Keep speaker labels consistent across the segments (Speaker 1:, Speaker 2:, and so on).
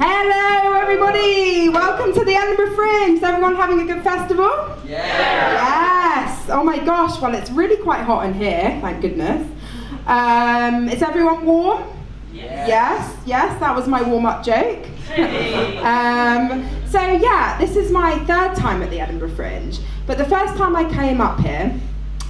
Speaker 1: Hello everybody! Welcome to the Edinburgh Fringe. Is everyone having a good festival?
Speaker 2: Yeah.
Speaker 1: Yes! Oh my gosh, well it's really quite hot in here, thank goodness. Is everyone warm? Yes, that was my warm-up joke. So yeah, this is my third time at the Edinburgh Fringe, but the first time I came up here,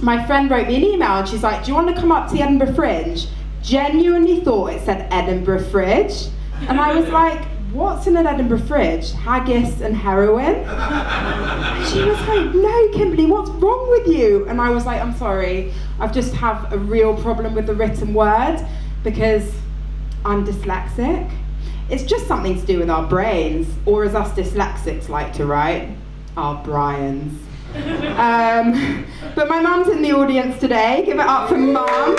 Speaker 1: my friend wrote me an email and she's like, do you want to come up to the Edinburgh Fringe? Genuinely thought it said Edinburgh Fridge, and I was like, what's in an Edinburgh Fridge? Haggis and heroin? And she was like, no Kimberley, what's wrong with you? And I was like, I'm sorry, I've just have a real problem with the written word because I'm dyslexic. It's just something to do with our brains, or as us dyslexics like to write, our Brians. But my mum's in the audience today. Give it up for Mum.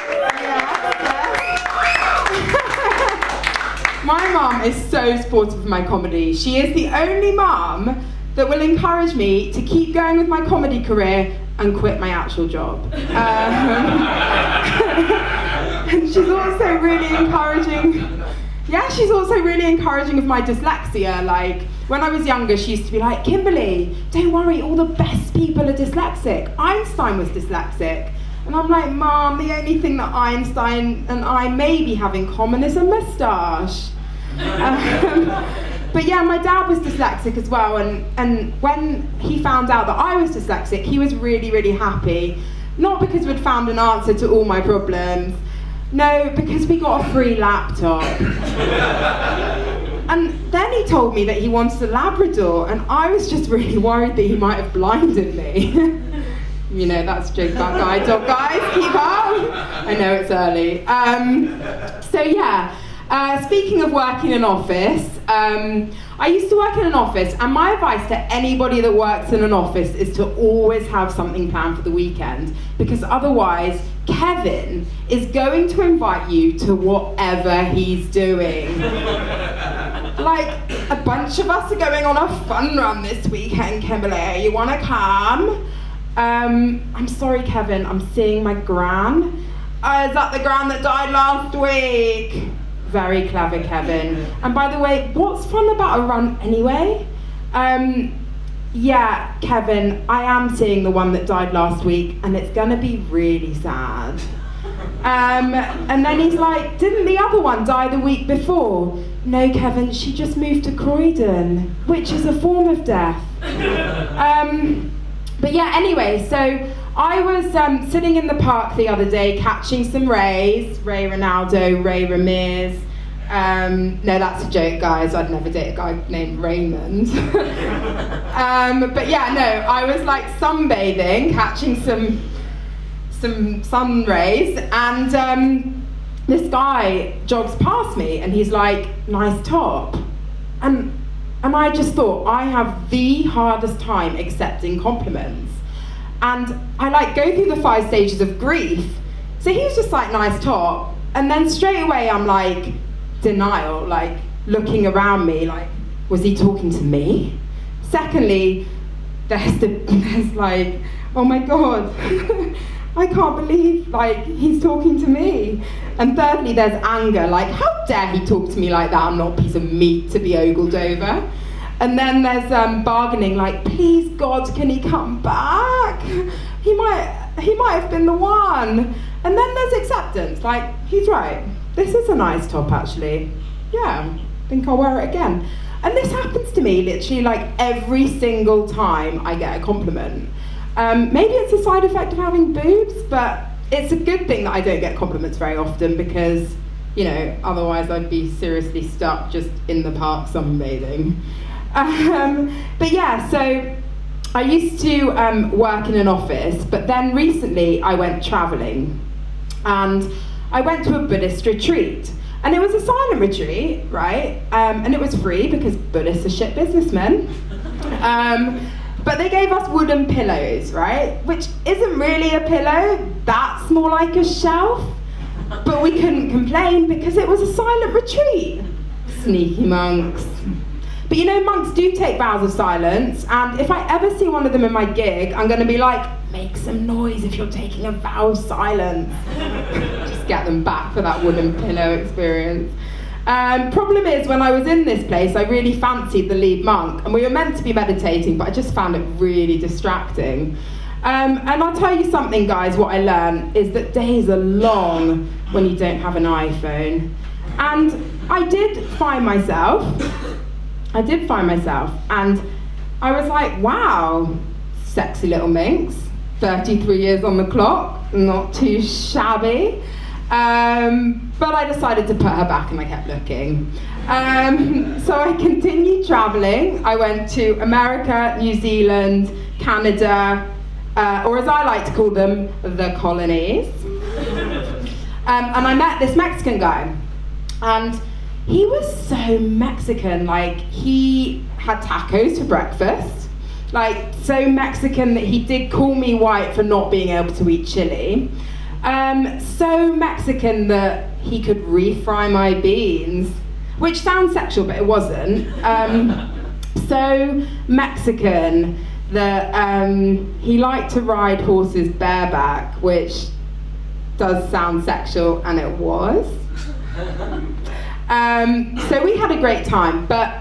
Speaker 1: My mum is so supportive of my comedy. She is the only mum that will encourage me to keep going with my comedy career and quit my actual job. And she's also really encouraging. Yeah, she's also really encouraging of my dyslexia. Like, when I was younger, she used to be like, Kimberley, don't worry, all the best people are dyslexic. Einstein was dyslexic. And I'm like, Mom, the only thing that Einstein and I maybe have in common is a moustache. But yeah, my dad was dyslexic as well, and when he found out that I was dyslexic, he was really, really happy. Not because we'd found an answer to all my problems, no, because we got a free laptop. And then he told me that he wanted a Labrador, and I was just really worried that he might have blinded me. You know, that's a joke about guide dog, guys, keep up. I know it's early. So yeah, speaking of working in an office, I used to work in an office, and my advice to anybody that works in an office is to always have something planned for the weekend, because otherwise Kevin is going to invite you to whatever he's doing. Like, a bunch of us are going on a fun run this weekend, Kimberley. You wanna come? I'm sorry, Kevin, I'm seeing my gran. Is that the gran that died last week? Very clever, Kevin. And by the way, what's fun about a run anyway? Yeah, Kevin, I am seeing the one that died last week, and it's gonna be really sad. And then he's like, didn't the other one die the week before? No, Kevin, she just moved to Croydon, which is a form of death. But yeah, anyway, so I was sitting in the park the other day catching some rays, Ray Ronaldo, Ray Ramirez. No, that's a joke, guys. I'd never date a guy named Raymond. But yeah, no, I was like sunbathing, catching some sun rays, and this guy jogs past me, and he's like, nice top. And I just thought, I have the hardest time accepting compliments. And I like go through the 5 stages of grief. So he was just like, nice top. And then straight away I'm like, denial, like looking around me, like, was he talking to me? Secondly, there's like, oh my God, I can't believe like he's talking to me. And thirdly, there's anger, like, how dare he talk to me like that? I'm not a piece of meat to be ogled over. And then there's bargaining, like, please God, can he come back? He might have been the one. And then there's acceptance, like, he's right. This is a nice top, actually. Yeah, I think I'll wear it again. And this happens to me literally like every single time I get a compliment. Maybe it's a side effect of having boobs, but it's a good thing that I don't get compliments very often because, you know, otherwise I'd be seriously stuck just in the park sunbathing. But yeah, so I used to work in an office, but then recently I went traveling and I went to a Buddhist retreat. And it was a silent retreat, right? And it was free because Buddhists are shit businessmen. But they gave us wooden pillows, right? Which isn't really a pillow, that's more like a shelf. But we couldn't complain because it was a silent retreat. Sneaky monks. But you know, monks do take vows of silence, and if I ever see one of them in my gig, I'm gonna be like, make some noise if you're taking a vow of silence. Just get them back for that wooden pillow experience. Problem is, when I was in this place, I really fancied the lead monk, and we were meant to be meditating, but I just found it really distracting. And I'll tell you something, guys, what I learned is that days are long when you don't have an iPhone. And I did find myself, and I was like, wow, sexy little minx, 33 years on the clock, not too shabby. But I decided to put her back and I kept looking. So I continued traveling. I went to America, New Zealand, Canada, or as I like to call them, the colonies. And I met this Mexican guy. And he was so Mexican, like he had tacos for breakfast. Like so Mexican that he did call me white for not being able to eat chili. So Mexican that he could refry my beans, which sounds sexual, but it wasn't. So Mexican that he liked to ride horses bareback, which does sound sexual, and it was. So we had a great time, but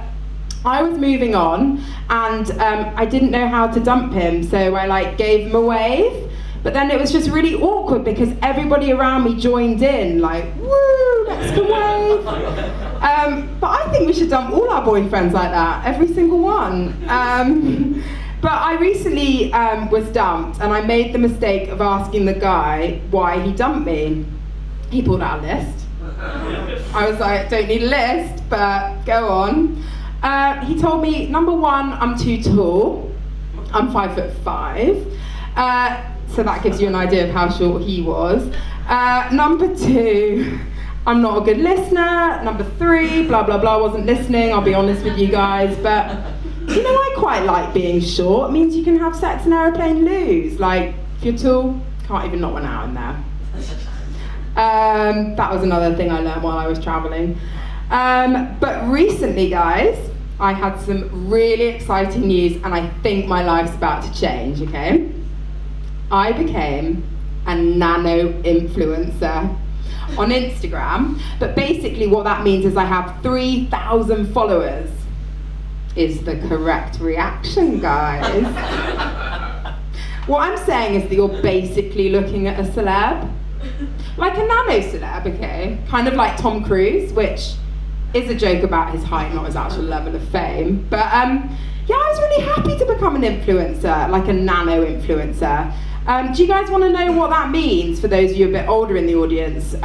Speaker 1: I was moving on, and I didn't know how to dump him, so I gave him a wave. But then it was just really awkward because everybody around me joined in, like, woo, Mexican wave. But I think we should dump all our boyfriends like that, every single one. But I recently was dumped, and I made the mistake of asking the guy why he dumped me. He pulled out a list. I was like, don't need a list, but go on. He told me, number one, I'm too tall. I'm 5'5". So that gives you an idea of how short he was. Number two, I'm not a good listener. Number three, blah, blah, blah, wasn't listening, I'll be honest with you guys. But, you know, I quite like being short. It means you can have sex in aeroplane loos. Like, if you're tall, can't even knock one out in there. That was another thing I learned while I was traveling. But recently, guys, I had some really exciting news, and I think my life's about to change, okay? I became a nano influencer on Instagram, but basically what that means is I have 3,000 followers. Is the correct reaction, guys? What I'm saying is that you're basically looking at a celeb, like a nano celeb, okay? Kind of like Tom Cruise, which is a joke about his height, not his actual level of fame. But yeah, I was really happy to become an influencer, like a nano influencer. Do you guys want to know what that means, for those of you a bit older in the audience? Do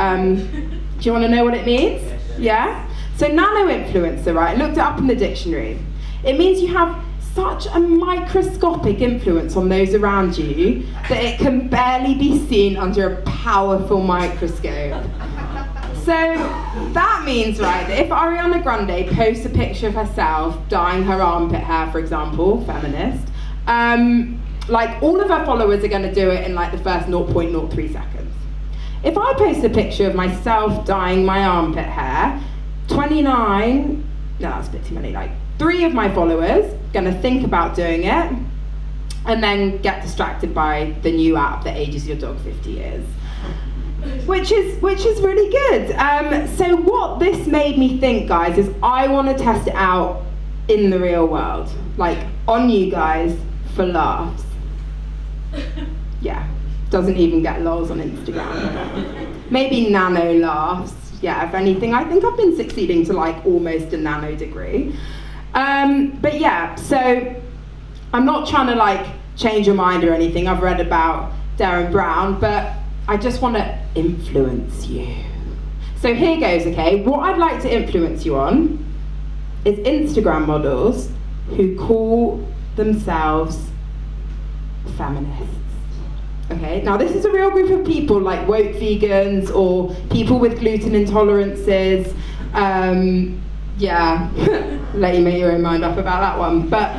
Speaker 1: you want to know what it means? Yeah? So nano influencer, right, I looked it up in the dictionary. It means you have such a microscopic influence on those around you that it can barely be seen under a powerful microscope. So that means, right, that if Ariana Grande posts a picture of herself dyeing her armpit hair, for example, feminist, like all of her followers are going to do it in like the first 0.03 seconds. If I post a picture of myself dyeing my armpit hair, 29, no, that's a bit too many, like 3 of my followers going to think about doing it and then get distracted by the new app that ages your dog 50 years. Which is really good. So what this made me think, guys, is I want to test it out in the real world, like on you guys for laughs. Yeah, doesn't even get lols on Instagram. Maybe nano laughs. Yeah, if anything, I think I've been succeeding to like almost a nano degree. But yeah, so I'm not trying to like change your mind or anything. I've read about Darren Brown, but I just want to influence you. So here goes, okay? What I'd like to influence you on is Instagram models who call themselves feminists. Okay, now this is a real group of people like woke vegans or people with gluten intolerances. Yeah, let you make your own mind up about that one. But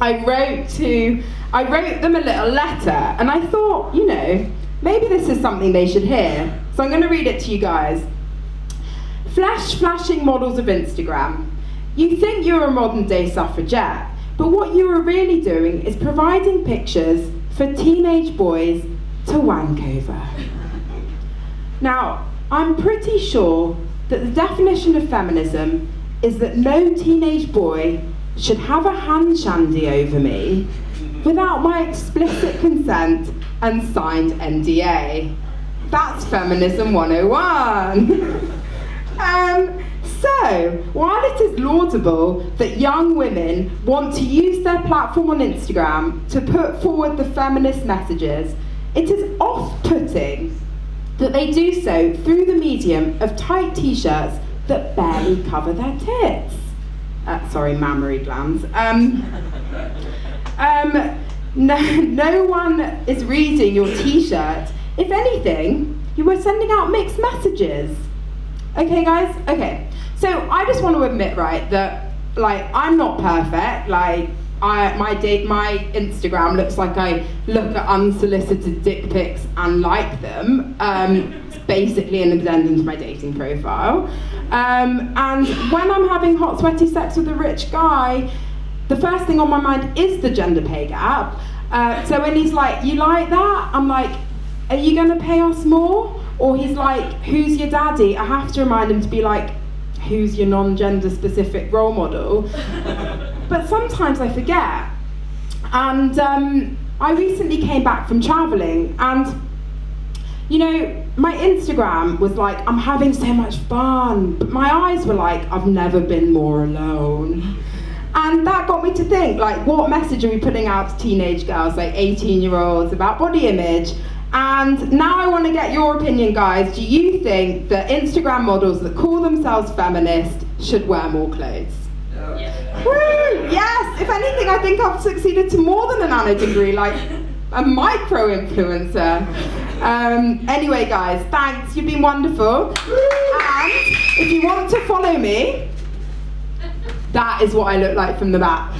Speaker 1: I wrote them a little letter, and I thought, you know, maybe this is something they should hear. So I'm going to read it to you guys. Flashing models of Instagram. You think you're a modern day suffragette, but what you are really doing is providing pictures for teenage boys to wank over. Now, I'm pretty sure that the definition of feminism is that no teenage boy should have a hand shandy over me without my explicit consent and signed NDA. That's Feminism 101. So, while it is laudable that young women want to use their platform on Instagram to put forward the feminist messages, it is off-putting that they do so through the medium of tight t-shirts that barely cover their tits. Sorry, mammary glands. No one is reading your t-shirt. If anything, you were sending out mixed messages. Okay, guys? Okay. So I just want to admit, right, that like I'm not perfect. Like my Instagram looks like I look at unsolicited dick pics and like them. It's basically an addendum to my dating profile. And when I'm having hot, sweaty sex with a rich guy, the first thing on my mind is the gender pay gap. So when he's like, "You like that?" I'm like, "Are you gonna pay us more?" Or he's like, "Who's your daddy?" I have to remind him to be like, "Who's your non-gender specific role model?" But sometimes I forget. And I recently came back from traveling, and you know, my Instagram was like, "I'm having so much fun," but my eyes were like, "I've never been more alone." And that got me to think, like, what message are we putting out to teenage girls, like 18-year-olds, about body image? And now I want to get your opinion, guys. Do you think that Instagram models that call themselves feminist should wear more clothes?
Speaker 2: No. Yeah.
Speaker 1: Woo! Yes! If anything, I think I've succeeded to more than a nano degree, like a micro-influencer. Anyway, guys, thanks. You've been wonderful. And if you want to follow me, that is what I look like from the back.